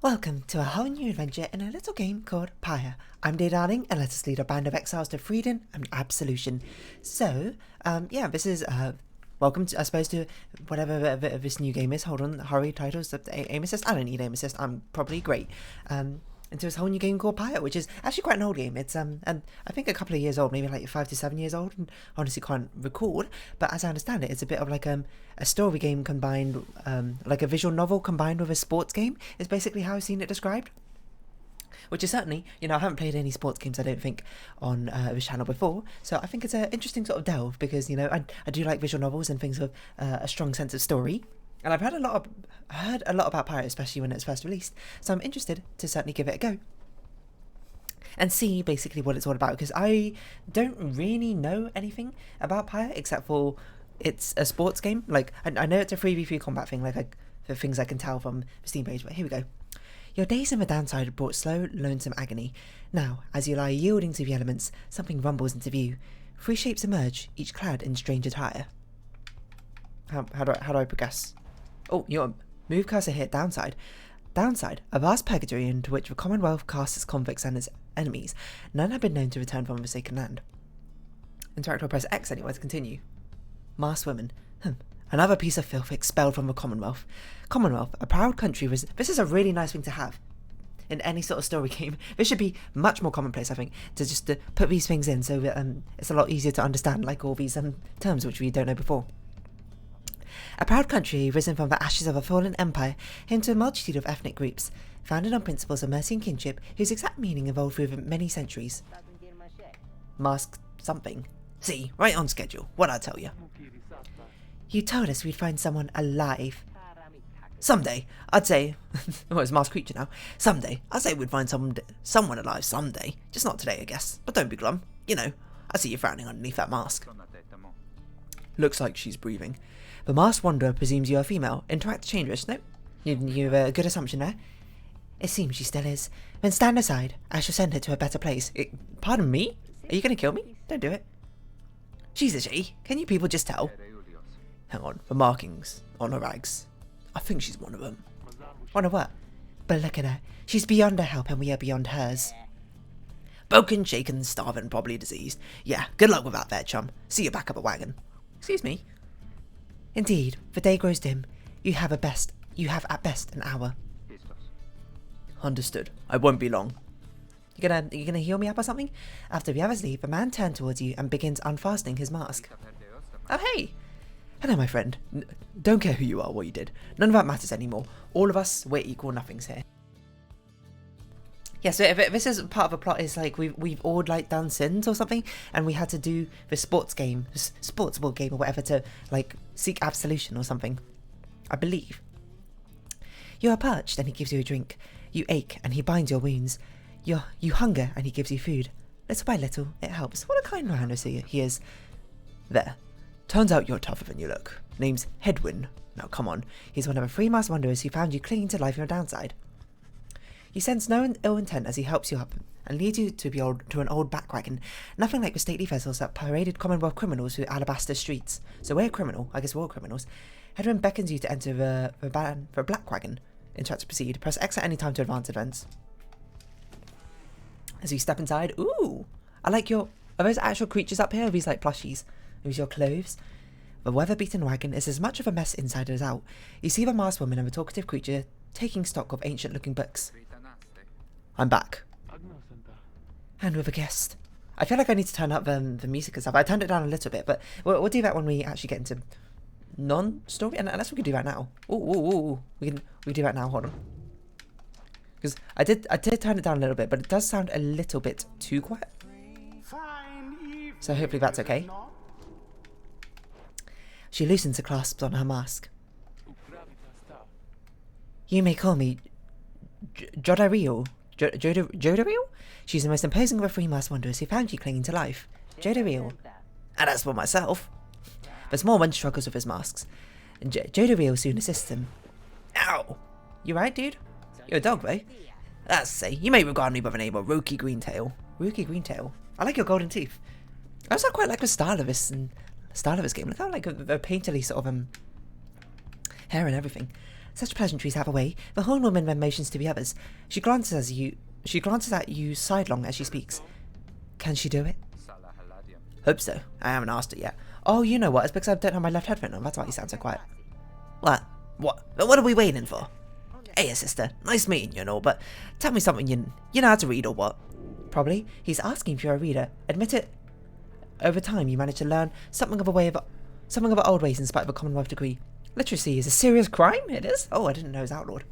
Welcome to a whole new adventure in a little game called Pyre. I'm Dear Darling, and let us lead a band of exiles to freedom and absolution. So, this is, welcome to, I suppose, to whatever this new game is. Hold on, hurry, titles, aim assist. I don't need aim assist, I'm probably great. Into this whole new game called Pyre, which is actually quite an old game. It's and I think a couple of years old, maybe like 5 to 7 years old, and honestly can't recall. But as I understand it, it's a bit of like a story game combined, like a visual novel combined with a sports game, is basically how I've seen it described. Which is certainly, I haven't played any sports games, I don't think, on this channel before. So I think it's an interesting sort of delve because, I do like visual novels and things with a strong sense of story. And I've heard a lot about Pyre, especially when it's first released. So I'm interested to certainly give it a go and see basically what it's all about, because I don't really know anything about Pyre except for it's a sports game. Like I know it's a 3v3 combat thing, like the things I can tell from the Steam page. But here we go. Your days in the downside brought slow, lonesome agony. Now, as you lie yielding to the elements, something rumbles into view. 3 shapes emerge, each clad in strange attire. How do I progress? Oh, move cursor hit downside. Downside, a vast purgatory into which the Commonwealth casts its convicts and its enemies. None have been known to return from the Forsaken Land. Interact or press X anyway to continue. Masked women. Another piece of filth expelled from the Commonwealth. Commonwealth, a proud country. This is a really nice thing to have in any sort of story game. This should be much more commonplace, I think, to put these things in so that it's a lot easier to understand, like all these terms which we don't know before. A proud country risen from the ashes of a fallen empire into a multitude of ethnic groups, founded on principles of mercy and kinship, whose exact meaning evolved through many centuries. Mask something. See, right on schedule. What'd I tell you? You told us we'd find someone alive. Someday, I'd say... well, it's a masked creature now. Someday, I'd say we'd find someone alive someday. Just not today, I guess. But don't be glum. I see you frowning underneath that mask. Looks like she's breathing. The masked wanderer presumes you are female. Interact to change this. Nope. You have a good assumption there. It seems she still is. Then stand aside. I shall send her to a better place. Pardon me? Are you going to kill me? Don't do it. She's a she. Can you people just tell? Hang on. The markings on her rags. I think she's one of them. One of what? But look at her. She's beyond our help and we are beyond hers. Broken, shaken, starving, probably diseased. Yeah, good luck with that there, chum. See you back up a wagon. Excuse me. Indeed, the day grows dim. You have at best an hour. Understood. I won't be long. You gonna heal me up or something? After the others leave, the man turned towards you and begins unfastening his mask. Oh hey! Hello, my friend. Don't care who you are or what you did. None of that matters anymore. All of us, we're equal nothings here. Yeah, so if this is part of a plot, is like we've all like done sins or something, and we had to do the sports ball game or whatever to like seek absolution or something. I believe. You are parched and he gives you a drink. You ache and he binds your wounds. You hunger and he gives you food. Little by little, it helps. What a kind man he is. There. Turns out you're tougher than you look. Name's Hedwyn. Now come on. He's one of the 3 masked wanderers who found you clinging to life in your downside. You sense no ill intent as he helps you up and leads you to an old back wagon, nothing like the stately vessels that paraded Commonwealth criminals through Alabaster streets. So we're a criminal, I guess we're all criminals. Hedwyn beckons you to enter the black wagon. Interact to proceed. Press X at any time to advance events. As you step inside, ooh, I like are those actual creatures up here? Or are these like plushies? Are these your clothes? The weather-beaten wagon is as much of a mess inside as out. You see the masked woman and the talkative creature taking stock of ancient-looking books. I'm back. And with a guest. I feel like I need to turn up the music and stuff. I turned it down a little bit, but we'll do that when we actually get into non-story. And unless we can do that now. Ooh. We can do that now. Hold on. Because I did turn it down a little bit, but it does sound a little bit too quiet. So hopefully that's okay. She loosens the clasps on her mask. You may call me Jodariel. Jodariel? She's the most imposing of the 3 masked wanderers who found you clinging to life. Jodariel. And as for myself, the small one struggles with his masks, and Jodariel soon assists him. Ow! You right, dude? You're a dog, though. That's say, you may regard me by the name of Rookie Greentail. Rookie Greentail. I like your golden teeth. I also quite like the style of this game. Look how like a painterly sort of hair and everything. Such pleasantries have a way. The horn woman then motions to the others. She glances at you sidelong as she speaks. Can she do it? Hope so. I haven't asked her yet. Oh, you know what? It's because I don't have my left headphone on. That's why you sound so quiet. What? What are we waiting for? Hey, sister. Nice meeting you and all, but tell me something you know how to read or what? Probably. He's asking if you're a reader. Admit it. Over time, you manage to learn something of old ways in spite of a Commonwealth degree. Literacy is a serious crime. It is. Oh, I didn't know it was outlawed.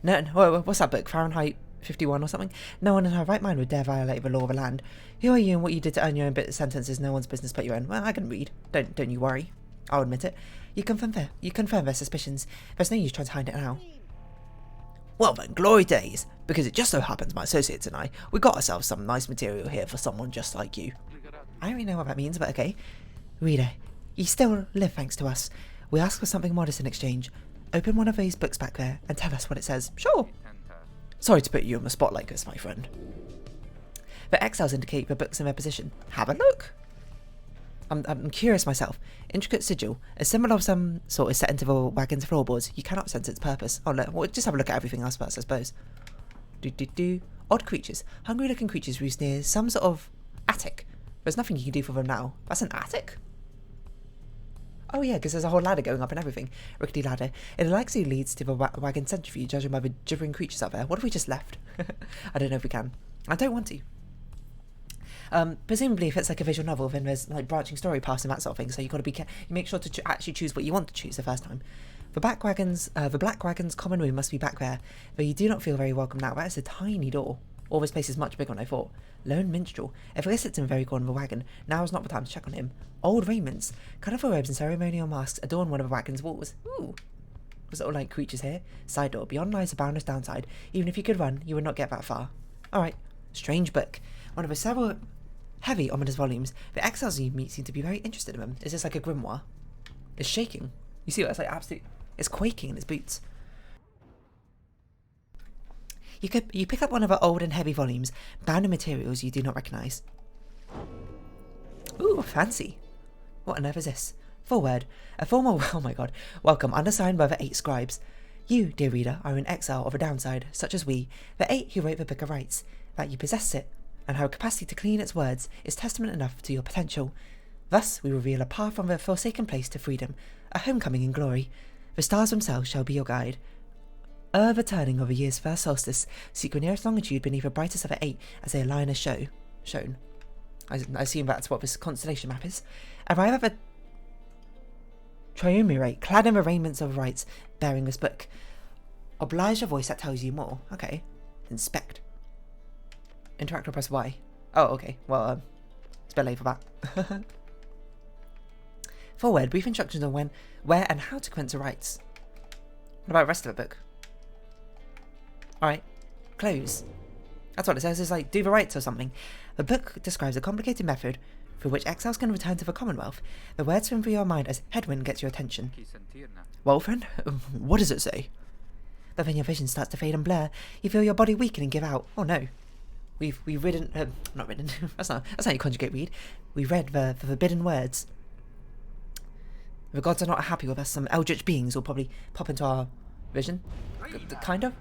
No, what's that book? Fahrenheit 51 or something? No one in her right mind would dare violate the law of the land. Who are you and what you did to earn your own bit of sentence is no one's business but your own. Well, I can read. Don't you worry. I'll admit it. You confirm their suspicions. There's no use trying to hide it now. Well then, glory days. Because it just so happens my associates and we got ourselves some nice material here for someone just like you. I don't really know what that means, but okay. Reader, you still live thanks to us. We ask for something modest in exchange. Open one of these books back there and tell us what it says. Sure. Sorry to put you on the spot like this, my friend. The exiles indicate the books in their position. Have a look. I'm curious myself. Intricate sigil. A symbol of some sort is set into the wagon's floorboards. You cannot sense its purpose. Oh, look, we'll just have a look at everything else first, I suppose. Odd creatures. Hungry-looking creatures roost near some sort of attic. There's nothing you can do for them now. That's an attic? Oh yeah, because there's a whole ladder going up and everything. Rickety ladder. It likely leads to the wagon centrifuge, judging by the gibbering creatures up there. What if we just left? I don't know if we can. I don't want to. Presumably if it's like a visual novel, then there's like branching story paths and that sort of thing, so you've got to be you make sure to actually choose what you want to choose the first time. The black wagon's common room must be back there, though you do not feel very welcome now. That is a tiny door. All this place is much bigger than I thought. Lone minstrel. If he sits in the very corner of the wagon, now is not the time to check on him. Old raiments. Colourful robes and ceremonial masks adorn one of the wagon's walls. Ooh. There's little like creatures here. Side door. Beyond lies a boundless downside. Even if you could run, you would not get that far. Alright. Strange book. One of the several heavy, ominous volumes. The exiles you meet seem to be very interested in them. Is this like a grimoire? It's shaking. You see what it's like? Absolute. It's quaking in its boots. You pick up one of the old and heavy volumes, bound in materials you do not recognise. Ooh, fancy. What on earth is this? Forward. A formal, oh my god, welcome, undersigned by the 8 scribes. You, dear reader, are an exile of a downside, such as we, the 8 who wrote the Book of Rites. That you possess it, and have a capacity to clean its words, is testament enough to your potential. Thus we reveal a path from the forsaken place to freedom, a homecoming in glory. The stars themselves shall be your guide. The turning of a year's first solstice, seek your nearest longitude beneath the brightest of the 8 as they align as shown. I assume that's what this constellation map is. Arrive at the triumvirate, clad in the raiments of rites, bearing this book. Oblige a voice that tells you more. Okay. Inspect. Interact or press Y. Oh, okay. Well, it's a bit late for that. Forward, brief instructions on when, where, and how to commence the rites. What about the rest of the book? Alright, close. That's what it says, it's like, do the rites or something. The book describes a complicated method through which exiles can return to the Commonwealth. The words swim through your mind as headwind gets your attention. Well, friend, what does it say? But when your vision starts to fade and blur, you feel your body weaken and give out. Oh no. We've ridden, not ridden, that's how you conjugate read. We read the forbidden words. The gods are not happy with us. Some eldritch beings will probably pop into our vision. Kind of.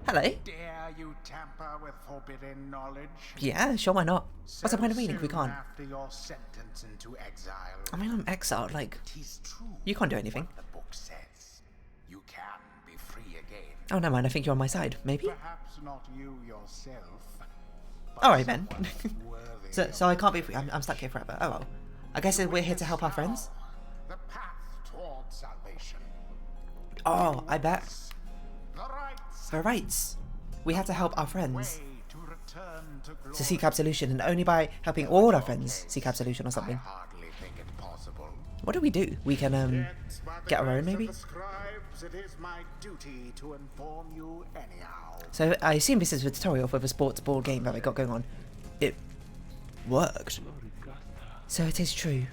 Hello. Dare you tamper with forbidden knowledge? Yeah, sure, why not? What's the point of reading if we can't? After your sentence into exile. I mean, I'm exiled, like, True you can't do anything. the book says. You can be free again. Oh, never mind, I think you're on my side. Maybe? Perhaps not you yourself. Alright, then. Worthy so I can't be free. I'm stuck here forever. Oh well. I guess we're here to help our friends. the path towards salvation. Oh, I bet. The rites The rights. We have to help our friends way to return to glory. to seek absolution, and only by helping all our friends seek absolution or I something. hardly think it possible. What do? We can Yet, by the get our own grace of maybe? the scribes, it is my duty to inform you anyhow. So I assume this is a tutorial for the sports ball game that we got going on. It worked. So it is true.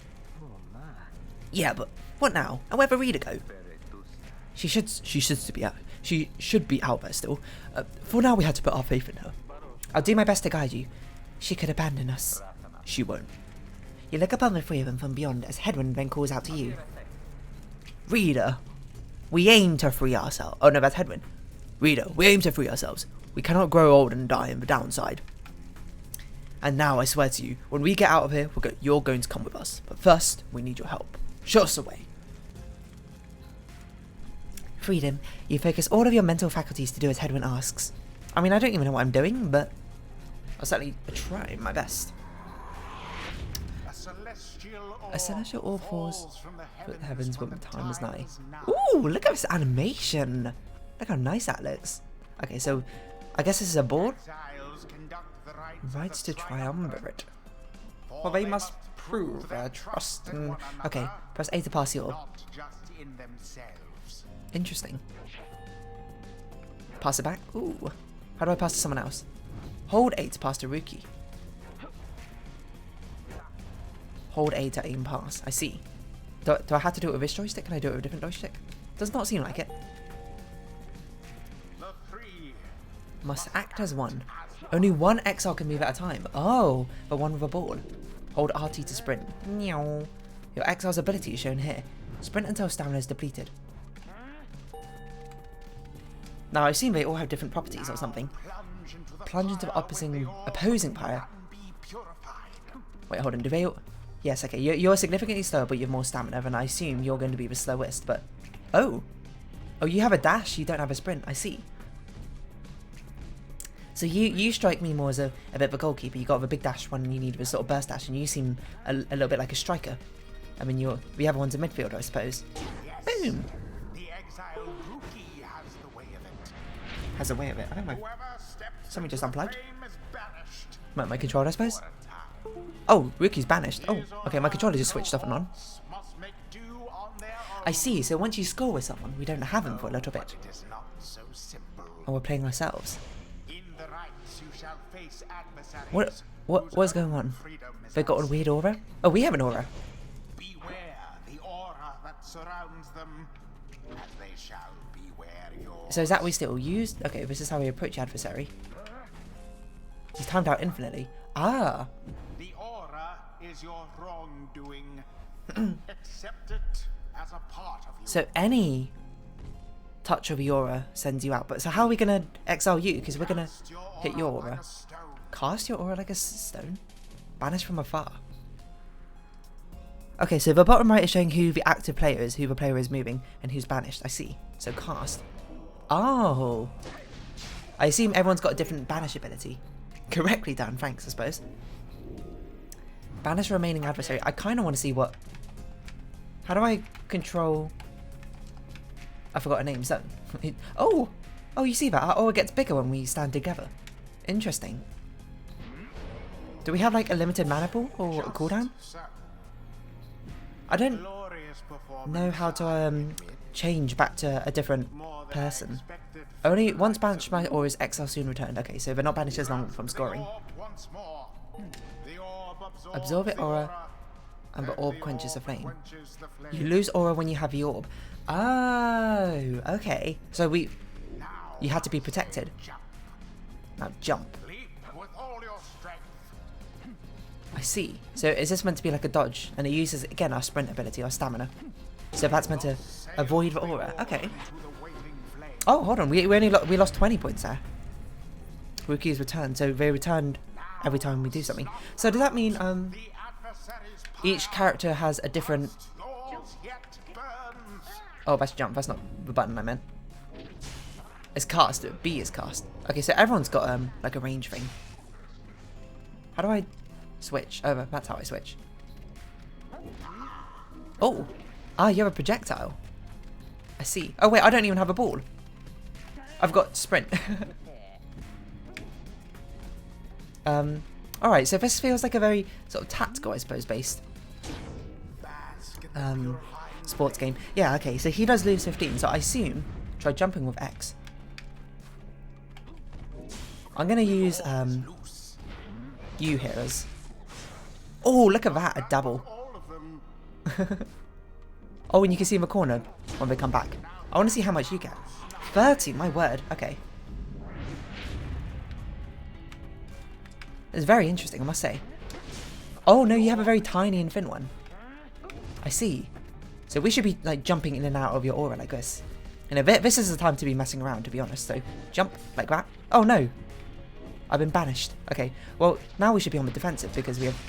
Yeah, but what now? And where'd the reader go? She should be out there still. For now, we had to put our faith in her. I'll do my best to guide you. She could abandon us. She won't. You look upon the three of them from beyond as Headwind then calls out to you. Reader. We aim to free ourselves. Oh no, that's headwind. Reader, we aim to free ourselves. We cannot grow old and die in the downside. And now I swear to you, when we get out of here, you're going to come with us. But first, we need your help. Show us the way. Freedom, you focus all of your mental faculties to do as Headwind asks. I mean, I don't even know what I'm doing, but I'll certainly try my best. A celestial orb falls from the heavens when time is nigh. Ooh, look at this animation. Look how nice that looks. Okay, so I guess this is a board. Rites to triumvirate. Well, they must prove their trust and... Okay, press A to pass the orb. Interesting. Pass it back. Ooh. How do I pass to someone else? Hold A to pass to Rookie. Hold A to aim pass. I see. Do I have to do it with this joystick? Can I do it with a different joystick? Does not seem like it. Must act as one. Only one exile can move at a time. Oh, but one with a ball. Hold RT to sprint. Meow. Your exile's ability is shown here. Sprint until stamina is depleted. Now, I assume they all have different properties or something. Plunge into the opposing Pyre. Wait, hold on. Do they all... Yes, okay. You're significantly slower, but you have more stamina, and I assume you're going to be the slowest, but... Oh! Oh, you have a dash, you don't have a sprint. I see. So you strike me more as a bit of a goalkeeper. You got the big dash one, and you need the sort of burst dash, and you seem a little bit like a striker. I mean, the other one's a midfielder, I suppose. Yes. Boom! The exile Rookie has the way of it. Has a way of it. I don't know. Something just unplugged. My controller, I suppose. Oh, Rookie's banished. Oh, okay, my controller just switched off and on. I see, so once you score with someone, we don't have them for a little bit. Oh, we're playing ourselves. What's going on? They got a weird aura? Oh, we have an aura. Beware the aura that surrounds them, and they shall beware yours. So is that we still used? Okay, this is how we approach the adversary. He's timed out infinitely. Ah! The aura is your wrongdoing. Accept it as a part of you. So any touch of the aura sends you out. But so how are we gonna exile you? Because we're gonna hit your aura. Cast your aura like a stone? Banish from afar. Okay, so the bottom right is showing who the active player is, who the player is moving, and who's banished. I see. So cast. Oh! I assume everyone's got a different banish ability. Correctly done, thanks, I suppose. Banish remaining adversary. I kind of want to see what... How do I control... I forgot a name. So... Oh! Oh, you see that? Our aura gets bigger when we stand together. Interesting. Do we have like a limited mana pool or a cooldown? I don't know how to change back to a different person. Only once banished by aura is exile soon returned. Okay, so they're not banished as long from scoring. Absorb it aura, and the orb quenches the flame. You lose aura when you have the orb. Oh, okay. So you had to be protected. Now jump. I see. So is this meant to be like a dodge? And it uses, again, our sprint ability, our stamina. So that's meant to avoid the aura. Okay. Oh, hold on. We lost 20 points there. Rookie's returned. So they returned every time we do something. So does that mean each character has a different... Oh, that's jump. That's not the button I meant. It's cast. B is cast. Okay, so everyone's got like a range thing. How do I switch? Oh, that's how I switch. Oh! Ah, you have a projectile. I see. Oh wait, I don't even have a ball. I've got sprint. Alright, so this feels like a very sort of tactical, I suppose, based sports game. Yeah, okay, so he does lose 15, so I assume try jumping with X. I'm gonna use you here as... Oh, look at that, a double. Oh, and you can see in the corner when they come back. I want to see how much you get. 30, my word. Okay. It's very interesting, I must say. Oh, no, you have a very tiny and thin one. I see. So we should be, like, jumping in and out of your aura like this. You know, this is the time to be messing around, to be honest. So, jump like that. Oh no! I've been banished. Okay, well, now we should be on the defensive because we have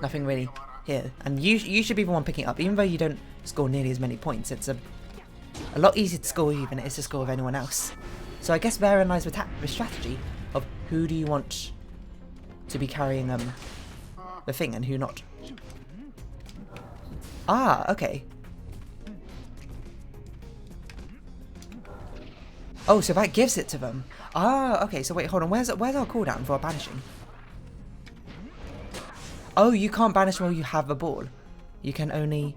nothing really here. And you should be the one picking it up. Even though you don't score nearly as many points, it's a lot easier to score you than it is to score with anyone else. So I guess therein lies the strategy of who do you want to be carrying the thing and who not. Ah, okay. Oh, so that gives it to them. Ah, okay. So wait, hold on. Where's our cooldown for banishing? Oh, you can't banish while you have a ball. You can only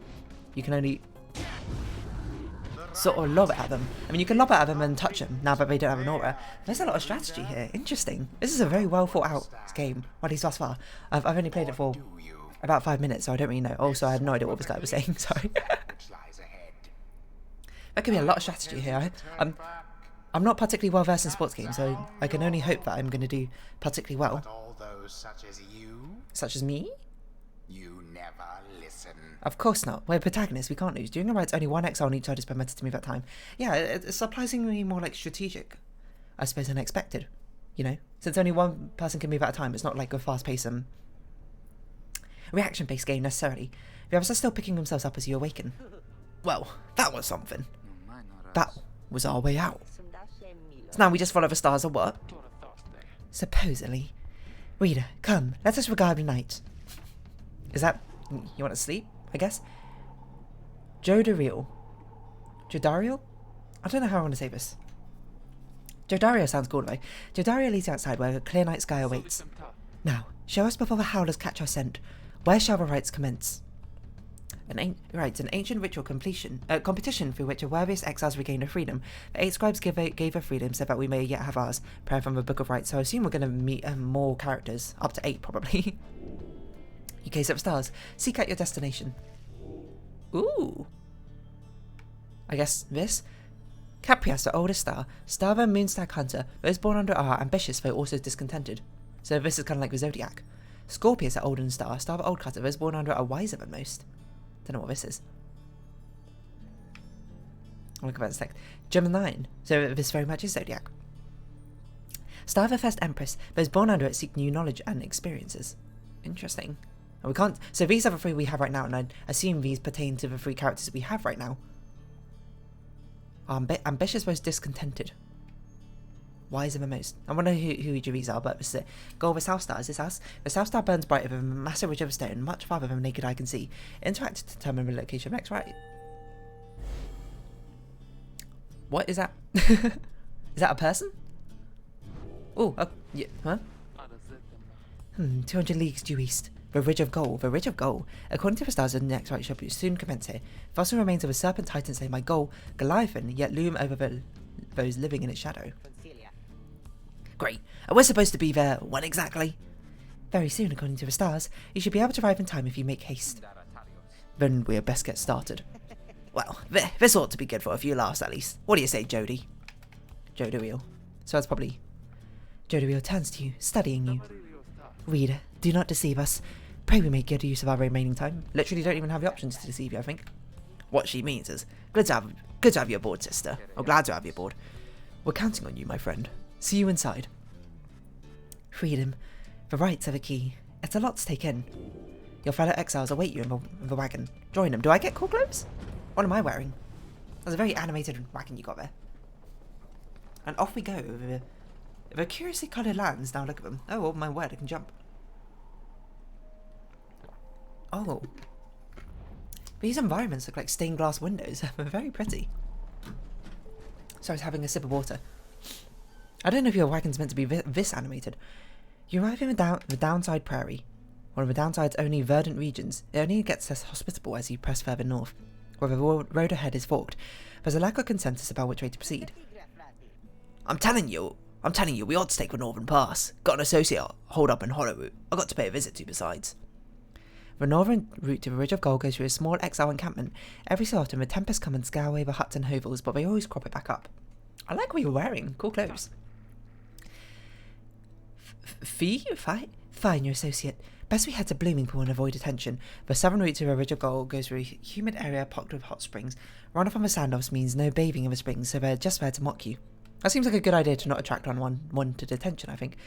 sort of lob it at them. I mean, you can lob it at them and touch them now that they don't have an aura. There's a lot of strategy here. Interesting. This is a very well thought out game, or at least thus far. I've only played it for about 5 minutes, so I don't really know. Also, I had no idea what this guy was saying. Sorry. There could be a lot of strategy here. I'm not particularly well versed in sports games, so I can only hope that I'm going to do particularly well. But all those such as you, Such as me? you never listen. Of course not. We're protagonists, we can't lose. During a rites, only one exile on each side is permitted to move at a time. Yeah, it's surprisingly more like strategic, I suppose, than expected. You know, since only one person can move at a time, it's not like a fast-paced reaction-based game necessarily. The others are still picking themselves up as you awaken. Well, that was something. That was our way out. So now we just follow the stars or what? Supposedly. Reader, come, let us regard the night. Is that... you want to sleep, I guess? Jodariel. Jodariel? I don't know how I want to say this. Jodariel sounds cool though. Jodariel leads you outside where a clear night sky awaits. Now, show us before the howlers catch our scent. Where shall the rites commence? An ancient ritual competition through which the worthiest exiles regain their freedom. The 8 scribes gave their freedom so that we may yet have ours. Prayer from the Book of Rites. So I assume we're going to meet more characters. Up to 8 probably. You gaze at the stars. Seek out your destination. Ooh. I guess this? Caprias, the oldest star. Star of a moonstag hunter. Those born under are ambitious though also discontented. So this is kind of like the zodiac. Scorpius, the olden star. Star of old cutter. Those born under are wiser than most. Don't know what this is. I'll look about this next. Gemini. So this very much is zodiac. Star of the first empress. Those born under it seek new knowledge and experiences. Interesting. And we can't. So these are the 3 we have right now, and I assume these pertain to the 3 characters we have right now. Ambitious, most discontented. Wiser than most. I wonder who each of these are, but this is it. Goal of the South Star. Is this us? The South Star burns bright over a massive ridge of stone, much farther than the naked eye can see. Interact to determine the location of next right. What is that? Is that a person? Oh, yeah, huh? 200 leagues due east. The Ridge of Goal. The Ridge of Goal. According to the stars, the next right shall soon commence here. Fossil remains of a serpent titan say my goal, Goliathan, yet loom over those living in its shadow. Great. And we're supposed to be there when exactly? Very soon, according to the stars. You should be able to arrive in time if you make haste. Then we'll best get started. Well, this ought to be good for a few laughs at least. What do you say, Jody? Jodariel. So that's probably... Jodariel turns to you, studying you. Reader, do not deceive us. Pray we make good use of our remaining time. Literally don't even have the options to deceive you, I think. What she means is, good to have you aboard, sister. Or glad to have you aboard. We're counting on you, my friend. See you inside. Freedom. The rites are the key. It's a lot to take in. Your fellow exiles await you in the wagon. Join them. Do I get cool clothes? What am I wearing? That's a very animated wagon you got there. And off we go over the curiously coloured lands. Now look at them. Oh, my word, I can jump. Oh. These environments look like stained glass windows. They're very pretty. So I was having a sip of water. I don't know if your wagon's meant to be this animated. You arrive in the downside prairie, one of the downside's only verdant regions. It only gets less hospitable as you press further north, where the road ahead is forked. There's a lack of consensus about which way to proceed. I'm telling you, we ought to take the northern pass. Got an associate hold up in Hollow. I got to pay a visit to besides. The northern route to the Ridge of Gold goes through a small exile encampment. Every so often the tempests come and scour away the huts and hovels, but they always crop it back up. I like what you're wearing. Cool clothes. fine, your associate. Best we head to Blooming Pool and avoid attention. The southern route to our original goal goes through a humid area pocked with hot springs. Run off on the standoffs means no bathing in the springs, so they're just there to mock you. That seems like a good idea to not attract unwanted attention, I think.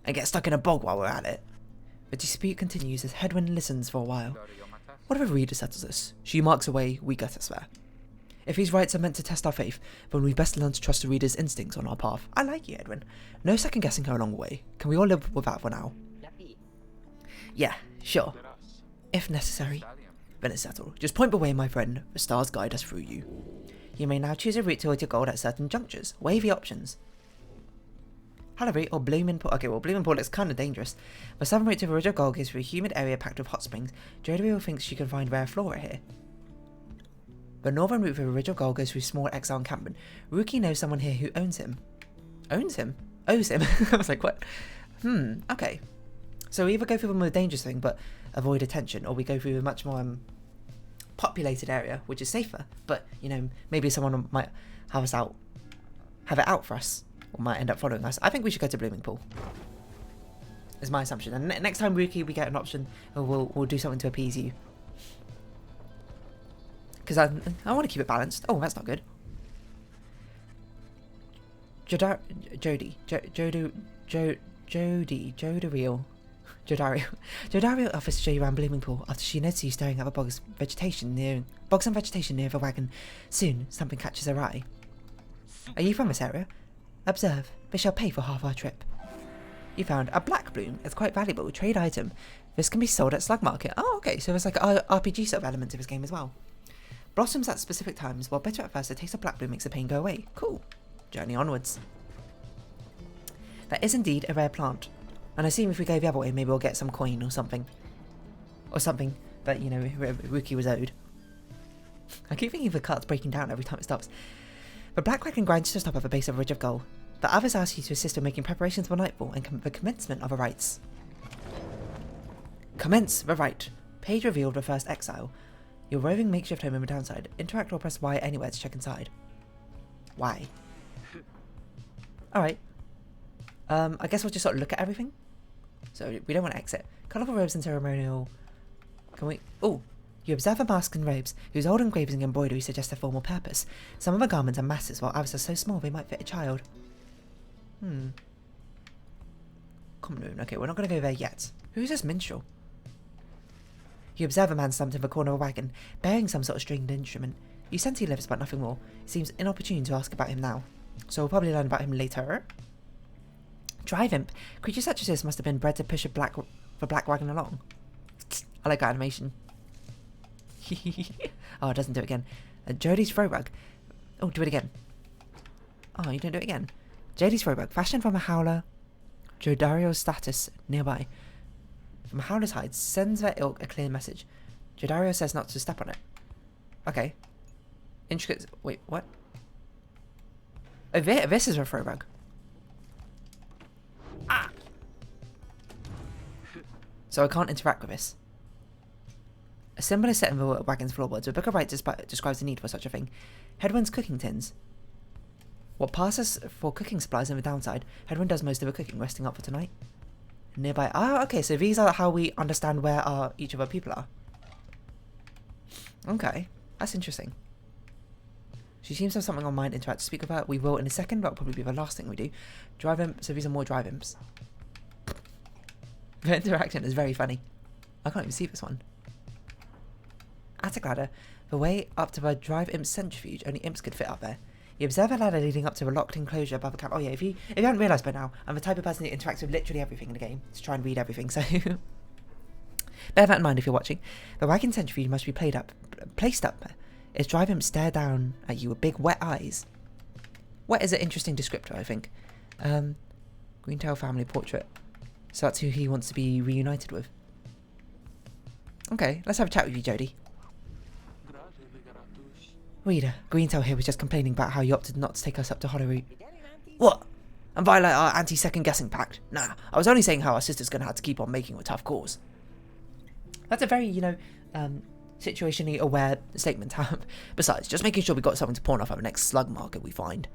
And get stuck in a bog while we're at it. The dispute continues as Hedwyn listens for a while. What if a reader settles this? She marks away, we get us there. If these rites are meant to test our faith, then we best learn to trust the reader's instincts on our path. I like you, Edwin. No second guessing her along the way. Can we all live with that for now? Yeah, sure. If necessary, then it's settled. Just point the way, my friend. The stars guide us through you. You may now choose a route towards your goal at certain junctures. Weigh the options. Hallery or Bloomin' Pool. Okay, well, Bloomin' Pool looks kind of dangerous. The southern route to the original goal goes through a humid area packed with hot springs. Jodie thinks she can find rare flora here. The northern route for the original goal goes through small exile encampment. Rookie knows someone here who owns him. Owns him? Owes him? I was like, what? Okay. So we either go through the more dangerous thing, but avoid attention, or we go through a much more populated area, which is safer. But, you know, maybe someone might have it out for us, or might end up following us. I think we should go to Blooming Pool. Is my assumption. And next time, Rookie, we get an option, we'll do something to appease you. Because I want to keep it balanced. Oh, that's not good. Jodario offers to show you around Blooming Pool after she notices you staring at the bogs and vegetation near the wagon. Soon, something catches her eye. Are you from this area? Observe. They shall pay for half our trip. You found a black bloom. It's quite valuable. Trade item. This can be sold at Slug Market. Oh, okay. So there's like an RPG sort of element to this game as well. Blossoms at specific times. While bitter at first, a taste of black bloom makes the pain go away. Cool. Journey onwards. That is indeed a rare plant. And I assume if we go the other way, maybe we'll get some coin or something. Or something that, you know, Rookie was owed. I keep thinking the cart's breaking down every time it stops. The black wagon grinds to a stop at the base of a ridge of gold. The others ask you to assist in making preparations for nightfall and the commencement of the rites. Commence the rite. Page revealed the first exile. Your roving makeshift home in the downside. Interact or press Y anywhere to check inside. Y. Alright. I guess we'll just sort of look at everything. So we don't want to exit. Colourful robes and ceremonial. Can we? Oh, you observe a mask and robes whose old engravings and embroidery suggest a formal purpose. Some of the garments are masses, while others are so small they might fit a child. Common room. Okay, we're not going to go there yet. Who is this minstrel? You observe a man slumped in the corner of a wagon, bearing some sort of stringed instrument. You sense he lives, but nothing more. It seems inopportune to ask about him now, so we'll probably learn about him later. Drive imp. Creatures such as this must have been bred to push the black wagon along. I like that animation. Oh, it doesn't do it again. Jodie's throw rug. Oh, do it again. Oh, you don't do it again. Jodie's throw rug. Fashioned from a howler. Jodario's status nearby. From Howler's hide, sends their ilk a clear message. Jodario says not to step on it. Okay. Intricate. Wait, what? Oh, this is a throw rug. Ah! So I can't interact with this. A symbol is set in the wagon's floorboards. The Book of Rites describes the need for such a thing. Hedwyn's cooking tins. What passes for cooking supplies in the downside, Hedwyn does most of the cooking, resting up for tonight. Nearby. Ah, okay, so these are how we understand where each of our people are. Okay, that's interesting. She seems to have something on mind. Interact to speak with her. We will in a second. That'll probably be the last thing we do. Drive imp. So these are more drive imps. The interaction is very funny. I can't even see this one. Attic ladder. The way up to the drive imp centrifuge. Only imps could fit up there. You observe a ladder leading up to a locked enclosure above a camp. Oh yeah, if you haven't realised by now, I'm the type of person that interacts with literally everything in the game to try and read everything, so bear that in mind if you're watching. The wagon centrifuge must be placed up. Its drive imp stare down at you with big wet eyes. Wet is an interesting descriptor, I think. Greentail family portrait. So that's who he wants to be reunited with. Okay, let's have a chat with you, Jodie. Reader, Greentail here was just complaining about how you opted not to take us up to Hollowroot. What? And violate our anti-second guessing pact? Nah, I was only saying how our sister's gonna have to keep on making a tough calls. That's a very, you know, situationally aware statement to have. Besides, just making sure we got something to pawn off at the next slug market we find.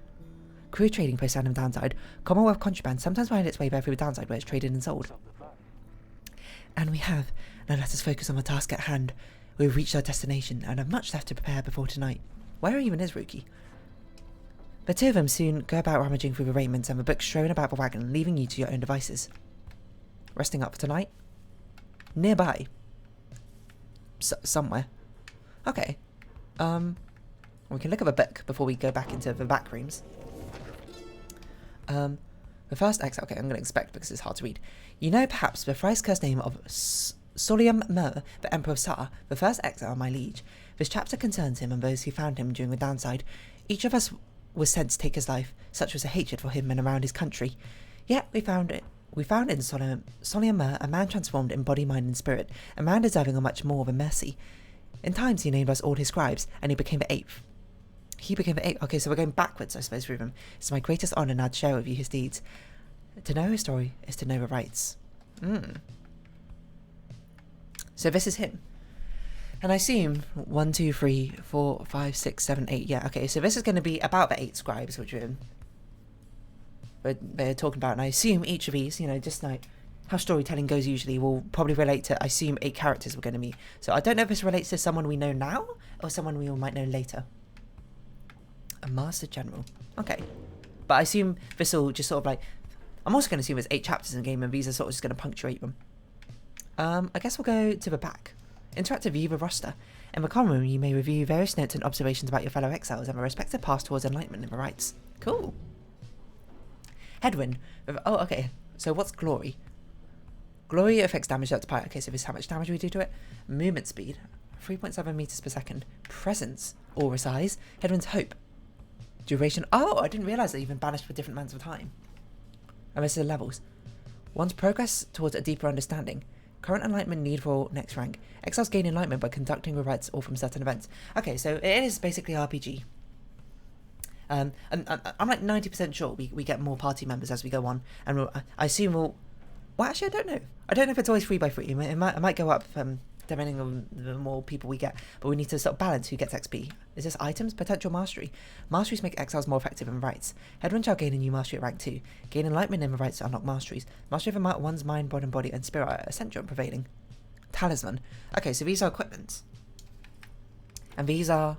Queer trading post down in the downside. Commonwealth contraband sometimes find its way there through the downside where it's traded and sold. And we have. Now let us focus on the task at hand. We've reached our destination and have much left to prepare before tonight. Where even is Ruki? The two of them soon go about rummaging through the raiments and the books strewn about the wagon, leaving you to your own devices. Resting up for tonight? Nearby. Somewhere. Okay. We can look at the book before we go back into the back rooms. The first exile, okay, I'm going to expect because it's hard to read. You know perhaps the thrice cursed name of Solium Mer, the Emperor of Sar, the first exile, my liege. This chapter concerns him and those who found him during the downside. Each of us was sent to take his life, such was the hatred for him and around his country. Yet we found in Solium Mer a man transformed in body, mind and spirit, a man deserving of much more than mercy. In times he named us all his scribes, and he became the eighth. Okay, so we're going backwards, I suppose, through them. It's my greatest honour now to share with you his deeds. To know his story is to know the rights. So this is him. And I assume 1, 2, 3, 4, 5, 6, 7, 8. Yeah, okay, so this is going to be about the 8 scribes, which they're talking about. And I assume each of these, just like how storytelling goes usually, will probably relate to, I assume, 8 characters we're going to meet. So I don't know if this relates to someone we know now or someone we all might know later. A Master General. Okay. But I assume this will just sort of like... I'm also going to assume there's 8 chapters in the game and these are sort of just going to punctuate them. I guess we'll go to the back. Interactive view of roster. In the common room, you may review various notes and observations about your fellow exiles and their respective paths towards enlightenment in the rites. Cool. Headwind. Oh, okay. So what's Glory? Glory affects damage up to Pyre. Okay, so this is how much damage we do to it. Movement speed. 3.7 meters per second. Presence. Aura size. Headwind's Hope. Duration. Oh, I didn't realise that you've been banished for different amounts of time. And this is the levels. One's progress towards a deeper understanding. Current enlightenment need for next rank. Exiles gain enlightenment by conducting the rites or from certain events. Okay, so it is basically RPG. And I'm like 90% sure we get more party members as we go on. And I assume we'll... Well, actually, I don't know. I don't know if it's always 3 by 3. It might go up depending on the more people we get. But we need to sort of balance who gets XP. Is this items? Potential mastery. Masteries make exiles more effective in rites. Headwind shall gain a new mastery at rank 2. Gain enlightenment in the rites to unlock masteries. Mastery of one's mind, body, and spirit are essential and prevailing. Talisman. Okay, so these are equipments. And these are...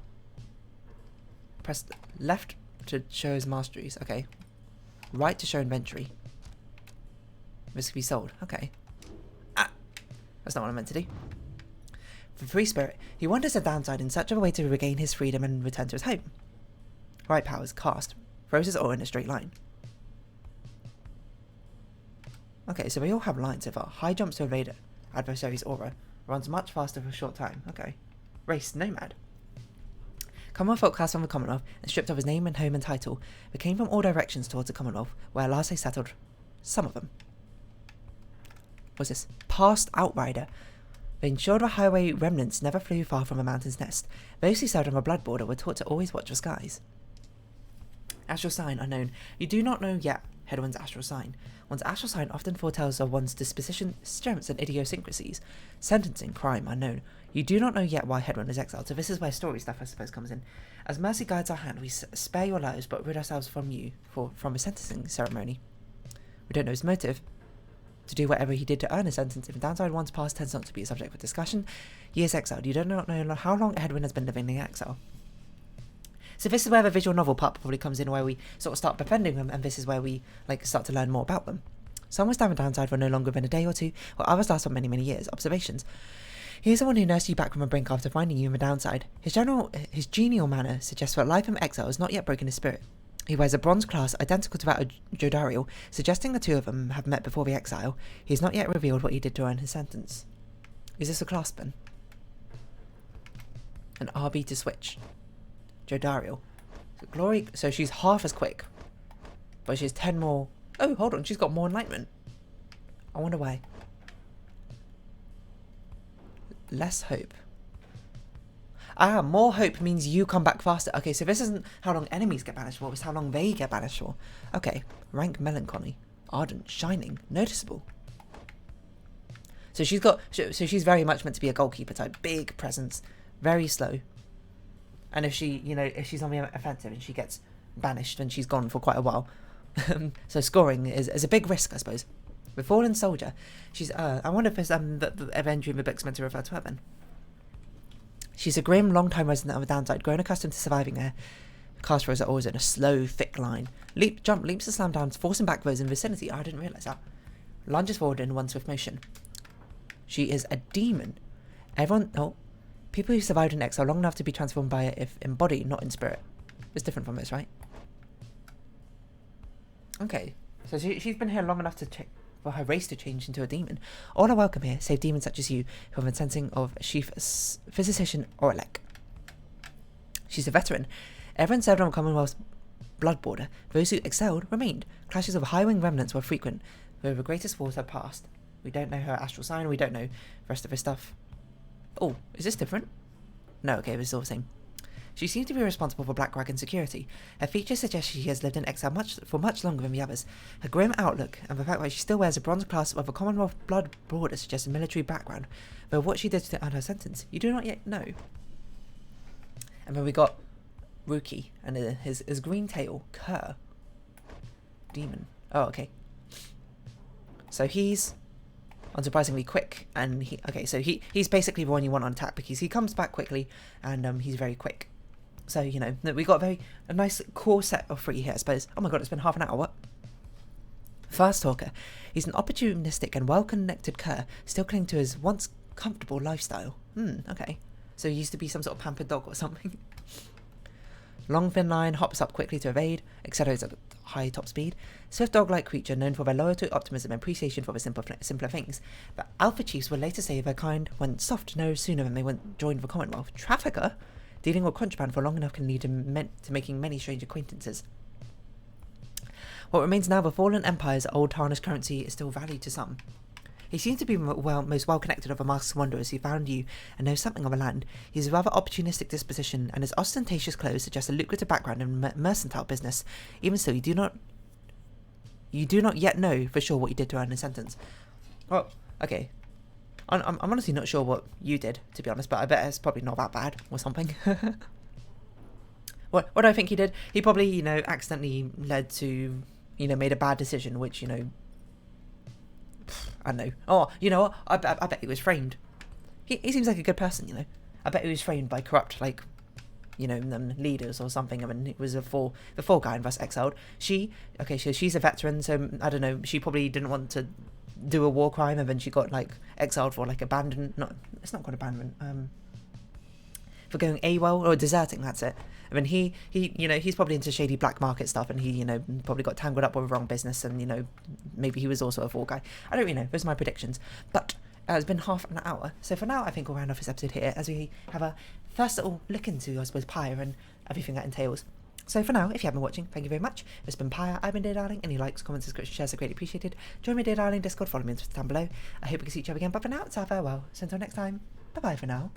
Press left to show his masteries. Okay. Right to show inventory. This can be sold. Okay. Ah! That's not what I meant to do. For free spirit, he wanders the downside in such a way to regain his freedom and return to his home. Right powers, cast. Throws his aura in a straight line. Okay, so we all have lines so far. High jumps to evade adversary's aura. Runs much faster for a short time. Okay. Race, nomad. Commonwealth outcast from the Commonwealth and stripped of his name and home and title. They came from all directions towards the Commonwealth, where last they settled. Some of them. What's this? Past Outrider. They ensured the highway remnants never flew far from a mountain's nest. Those who served on the blood border were taught to always watch the skies. Astral sign unknown. You do not know yet Headwind's astral sign. One's astral sign often foretells of one's disposition, strengths, and idiosyncrasies. Sentencing, crime unknown. You do not know yet why Headwind is exiled, so this is where story stuff, I suppose, comes in. As mercy guides our hand, we spare your lives, but rid ourselves from you from a sentencing ceremony. We don't know his motive. To do whatever he did to earn a sentence, if downside one's past tends not to be a subject for discussion, he is exiled. You do not know how long Headwind has been living in exile. So this is where the visual novel part probably comes in, where we sort of start befriending them, and this is where we start to learn more about them. Some will stand the downside for no longer than a day or two, while others last for many, many years. Observations. He is the one who nursed you back from the brink after finding you in the downside. His genial manner suggests that life in exile has not yet broken his spirit. He wears a bronze class identical to that of Jodariel, suggesting the two of them have met before the exile. He has not yet revealed what he did to earn his sentence. Is this a class then? An RB to switch. Jodariel. So Glory, so she's half as quick, but she has 10 more. Oh, hold on, she's got more enlightenment. I wonder why. Less hope. Ah, more hope means you come back faster. Okay, so this isn't how long enemies get banished for, it's how long they get banished for. Okay, rank melancholy. Ardent, shining, noticeable. So she's very much meant to be a goalkeeper type. Big presence, very slow. And if if she's on the offensive and she gets banished, then she's gone for quite a while. So scoring is a big risk, I suppose. The fallen soldier. She's, I wonder if it's, the entry in the book's meant to refer to her then. She's a grim, long-time resident of the downside, grown accustomed to surviving there. Cast throws are always in a slow, thick line. Leap, jump, leaps to slam down, forcing back those in vicinity. Oh, I didn't realise that. Lunges forward in one swift motion. She is a demon. People who survived in exile long enough to be transformed by it if in body, not in spirit. It's different from this, right? Okay, so she's been here long enough for her race to change into a demon. All are welcome here, save demons such as you, who have been sensing of chief physician Orlek. She's a veteran. Everyone served on the Commonwealth's blood border. Those who excelled remained. Clashes of high-wing remnants were frequent, though the greatest wars had passed. We don't know her astral sign, we don't know the rest of her stuff. Oh, is this different? No, okay, it's all the same. She seems to be responsible for Black Dragon security. Her features suggest she has lived in exile for much longer than the others. Her grim outlook, and the fact that she still wears a bronze clasp of a Commonwealth blood border suggests a military background, though what she did to earn her sentence, you do not yet know. And then we got Rookie, and his green tail, Kerr. Demon. Oh, okay. So he's unsurprisingly quick, and he's basically the one you want on attack, because he comes back quickly, and he's very quick. So, you know, we got a nice core set of 3 here, I suppose. Oh my god, it's been half an hour, what? Fast Talker. He's an opportunistic and well-connected cur, still clinging to his once comfortable lifestyle. Okay. So he used to be some sort of pampered dog or something. Long thin line, hops up quickly to evade, accelerates at high top speed. Swift dog-like creature known for their loyalty, optimism, and appreciation for the simpler things. The Alpha Chiefs would later say their kind went soft no sooner than they joined the Commonwealth. Trafficker? Dealing with contraband for long enough can lead to making many strange acquaintances. What remains now of the fallen empire's old tarnished currency is still valued to some. He seems to be most well-connected of the masked wanderers who found you and knows something of the land. He has a rather opportunistic disposition, and his ostentatious clothes suggest a lucrative background in mercantile business. Even so, you do not yet know for sure what you did to earn his sentence. Well, okay. I'm honestly not sure what you did, to be honest, but I bet it's probably not that bad or something. What do I think he did? He probably, you know, accidentally led to, you know, made a bad decision, which, you know, I don't know. Oh, you know what? I bet he was framed. He seems like a good person, you know. I bet he was framed by corrupt, like, you know, leaders or something. I mean, it was the fall guy and thus exiled. She's a veteran, so I don't know. She probably didn't want to do a war crime, and then she got like exiled for like abandonment. No, it's not called abandonment. For going AWOL or deserting. That's it. I mean, he, you know, he's probably into shady black market stuff, and he, you know, probably got tangled up with the wrong business, and, you know, maybe he was also a fall guy. I don't really know. Those are my predictions. But it's been half an hour, so for now I think we'll round off this episode here as we have a first little look into, I suppose, Pyre and everything that entails. So for now, if you have been watching, thank you very much. It's been Pyre. I've been Dear Darling. Any likes, comments, subscriptions, shares are greatly appreciated. Join me, Dear Darling, Discord, follow me on Twitter down below. I hope we can see each other again, but for now, it's our farewell. So until next time, bye-bye for now.